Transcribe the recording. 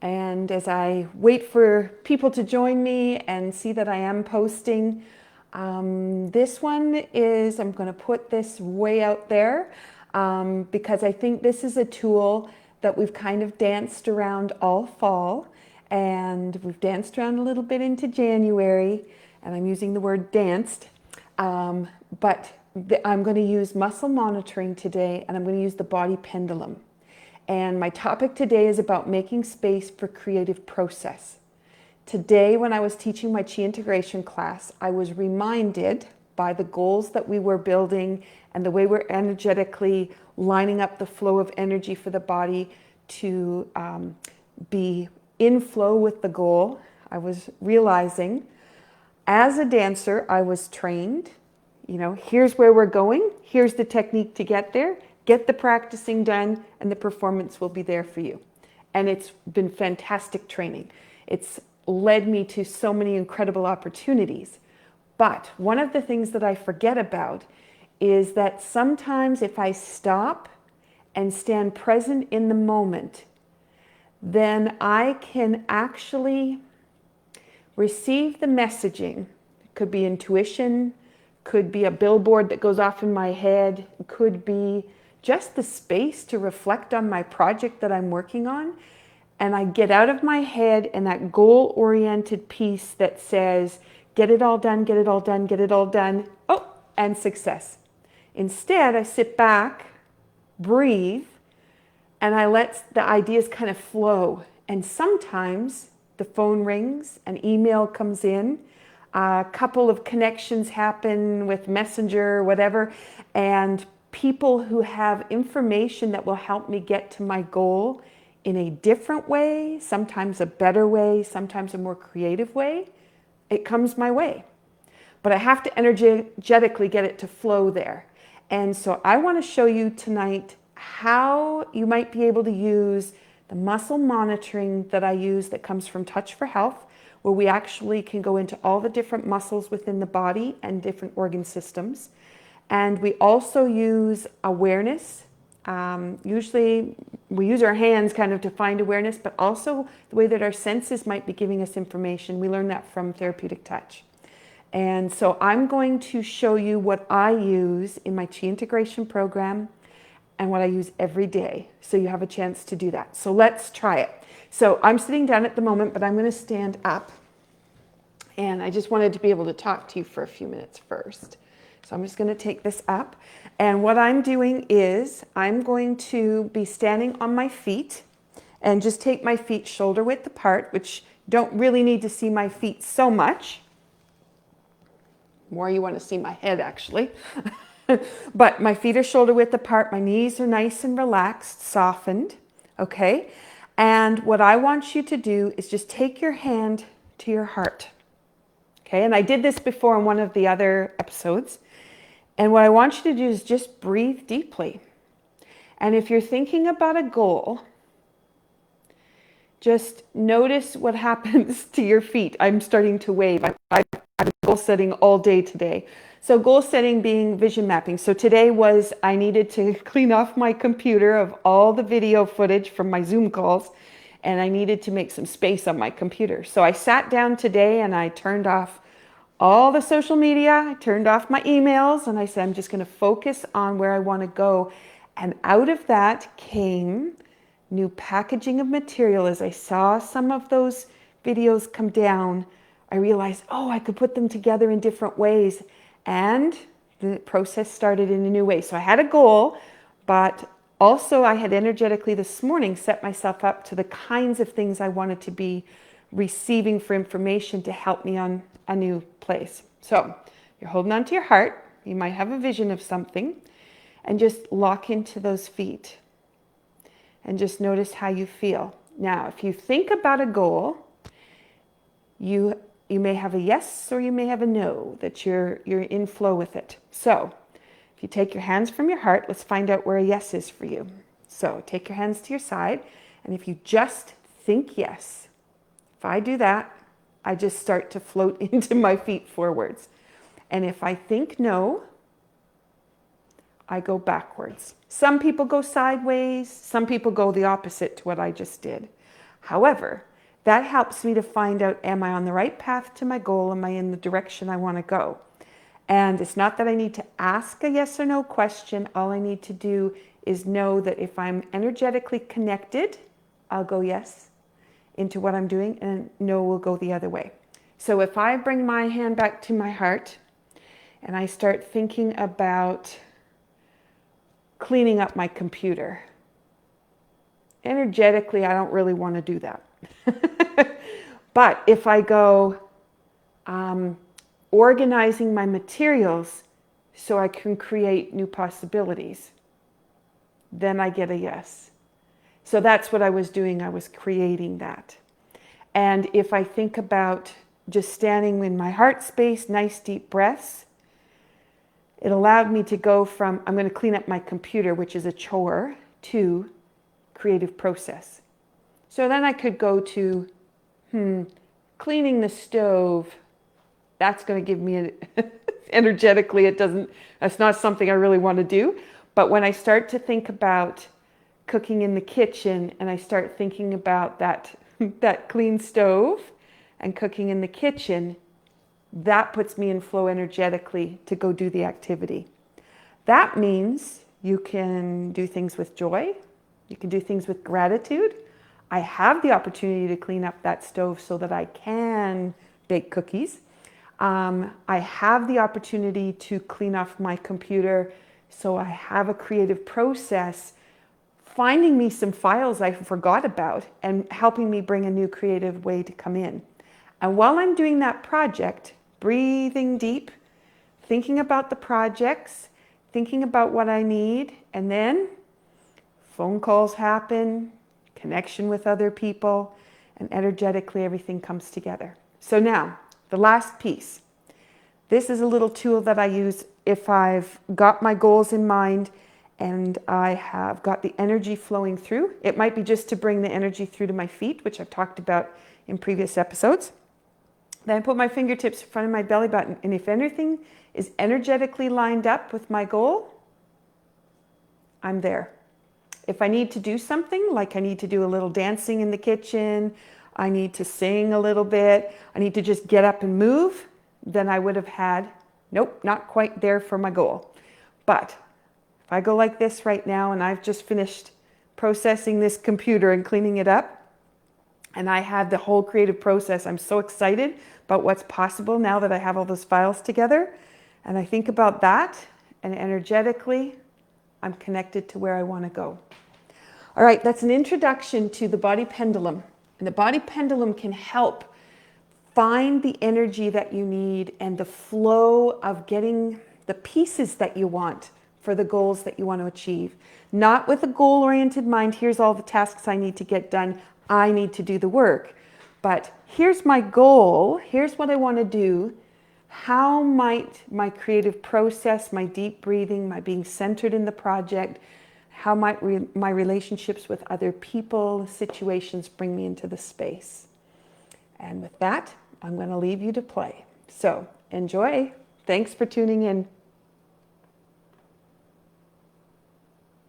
And as I wait for people to join me and see that I am posting, this one is, I'm going to put this way out there because I think this is a tool that we've kind of danced around all fall, and we've danced around a little bit into January, and I'm using the word danced, but I'm going to use muscle monitoring today, and I'm going to use the body pendulum. And my topic today is about making space for creative process. Today, when I was teaching my Chi integration class, I was reminded by the goals that we were building and the way we're energetically lining up the flow of energy for the body to be in flow with the goal. I was realizing as a dancer, I was trained, here's where we're going, here's the technique to get there, get the practicing done, and the performance will be there for you. And it's been fantastic training. It's led me to so many incredible opportunities. But one of the things that I forget about is that sometimes if I stop and stand present in the moment, then I can actually receive the messaging. It could be intuition, could be a billboard that goes off in my head, it could be just the space to reflect on my project that I'm working on. And I get out of my head and that goal-oriented piece that says, get it all done, get it all done, get it all done. Oh, and success. Instead, I sit back, breathe, and I let the ideas kind of flow. And sometimes the phone rings, an email comes in, a couple of connections happen with Messenger or whatever, and people who have information that will help me get to my goal in a different way, sometimes a better way, sometimes a more creative way, it comes my way. But I have to energetically get it to flow there. And so I want to show you tonight how you might be able to use the muscle monitoring that I use that comes from Touch for Health, where we actually can go into all the different muscles within the body and different organ systems. And we also use awareness. Usually we use our hands kind of to find awareness, but also the way that our senses might be giving us information. We learn that from therapeutic touch. And so I'm going to show you what I use in my Chi integration program and what I use every day. So you have a chance to do that. So let's try it. So I'm sitting down at the moment, but I'm going to stand up. And I just wanted to be able to talk to you for a few minutes first. So I'm just going to take this up. And what I'm doing is I'm going to be standing on my feet and just take my feet shoulder width apart, which don't really need to see my feet so much. More you want to see my head actually. But my feet are shoulder width apart. My knees are nice and relaxed, softened. Okay. And what I want you to do is just take your hand to your heart. Okay. And I did this before in one of the other episodes. And what I want you to do is just breathe deeply. And if you're thinking about a goal, just notice what happens to your feet. I'm starting to wave. I've been goal setting all day today. So goal setting being vision mapping. So today was I needed to clean off my computer of all the video footage from my Zoom calls, and I needed to make some space on my computer. So I sat down today and I turned off all the social media, I turned off my emails, and I said, I'm just going to focus on where I want to go. And out of that came new packaging of material. As I saw some of those videos come down, I realized, oh, I could put them together in different ways. And the process started in a new way. So I had a goal, but also I had energetically this morning set myself up to the kinds of things I wanted to be receiving for information to help me on a new place. So you're holding on to your heart. You might have a vision of something, and just lock into those feet and just notice how you feel. Now, if you think about a goal, you may have a yes or you may have a no, that you're in flow with it. So if you take your hands from your heart, let's find out where a yes is for you. So take your hands to your side, and if you just think yes, if I do that, I just start to float into my feet forwards. And if I think no, I go backwards. Some people go sideways. Some people go the opposite to what I just did. However, that helps me to find out, am I on the right path to my goal? Am I in the direction I want to go? And it's not that I need to ask a yes or no question. All I need to do is know that if I'm energetically connected, I'll go yes into what I'm doing, and no will go the other way. So if I bring my hand back to my heart and I start thinking about cleaning up my computer, energetically, I don't really want to do that. But if I go organizing my materials so I can create new possibilities, then I get a yes. So that's what I was doing. I was creating that. And if I think about just standing in my heart space, nice deep breaths, it allowed me to go from, I'm going to clean up my computer, which is a chore, to creative process. So then I could go to, cleaning the stove. That's going to give me energetically, that's not something I really want to do. But when I start to think about cooking in the kitchen and I start thinking about that clean stove and cooking in the kitchen, that puts me in flow energetically to go do the activity. That means you can do things with joy. You can do things with gratitude. I have the opportunity to clean up that stove so that I can bake cookies. I have the opportunity to clean off my computer, so I have a creative process finding me some files I forgot about and helping me bring a new creative way to come in. And while I'm doing that project, breathing deep, thinking about the projects, thinking about what I need, and then phone calls happen, connection with other people, and energetically everything comes together. So now, the last piece. This is a little tool that I use if I've got my goals in mind and I have got the energy flowing through. It might be just to bring the energy through to my feet, which I've talked about in previous episodes. Then I put my fingertips in front of my belly button, and if anything is energetically lined up with my goal, I'm there. If I need to do something, like I need to do a little dancing in the kitchen, I need to sing a little bit, I need to just get up and move, then I would have had, nope, not quite there for my goal. But if I go like this right now and I've just finished processing this computer and cleaning it up, and I have the whole creative process, I'm so excited about what's possible now that I have all those files together. And I think about that, and energetically, I'm connected to where I want to go. All right, that's an introduction to the body pendulum. And the body pendulum can help find the energy that you need and the flow of getting the pieces that you want for the goals that you want to achieve. Not with a goal-oriented mind, here's all the tasks I need to get done, I need to do the work. But here's my goal, here's what I want to do. How might my creative process, my deep breathing, my being centered in the project, how might my relationships with other people, situations bring me into the space? And with that, I'm going to leave you to play. So enjoy. Thanks for tuning in.